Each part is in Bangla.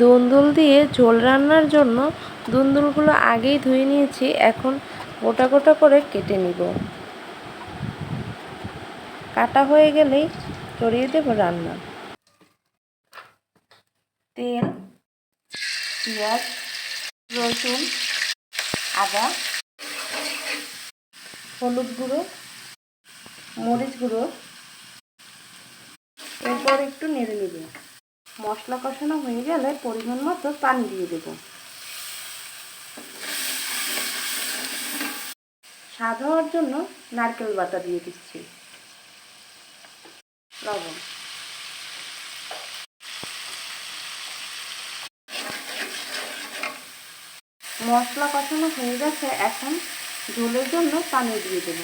দুন্দুল দিয়ে ঝোল রান্নার জন্য দুন্দুলগুলো আগেই ধুয়ে নিয়েছি। এখন গোটা গোটা করে কেটে নিব। কাটা হয়ে গেলেই চড়িয়ে দেব রান্না। তেল, পেঁয়াজ, রসুন, আদা, হলুদ গুঁড়ো, মরিচ গুঁড়ো, এরপর একটু নেড়ে নেব। মশলা কষানো হয়ে গেলে পরিমাণ মতো পানি দিয়ে দেব। স্বাদ হওয়ার জন্য নারকেল বাটা দিয়ে দিচ্ছি, লবণ। মশলা কষানো হয়ে গেছে, এখন ঝোলের জন্য পানি দিয়ে দেব।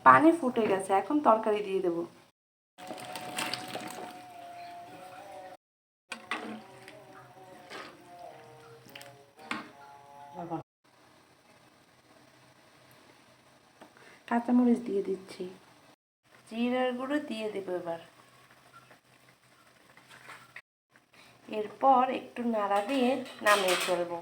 পানি ফুটে গেছে, এখন তরকারি দিয়ে দেব। কাঁচামরিচ দিয়ে দিচ্ছি, জিরার গুঁড়ো দিয়ে দেব এবার। এরপর একটু নাড়া দিয়ে নামিয়ে ফেলবো।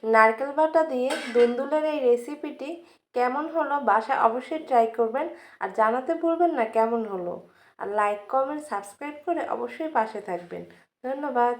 নারকেল বাটা দিয়ে দুন্দুলের এই রেসিপিটি কেমন হলো বাসায় অবশ্যই ট্রাই করবেন, আর জানাতে ভুলবেন না কেমন হলো। আর লাইক, কমেন্ট, সাবস্ক্রাইব করে অবশ্যই পাশে থাকবেন। ধন্যবাদ।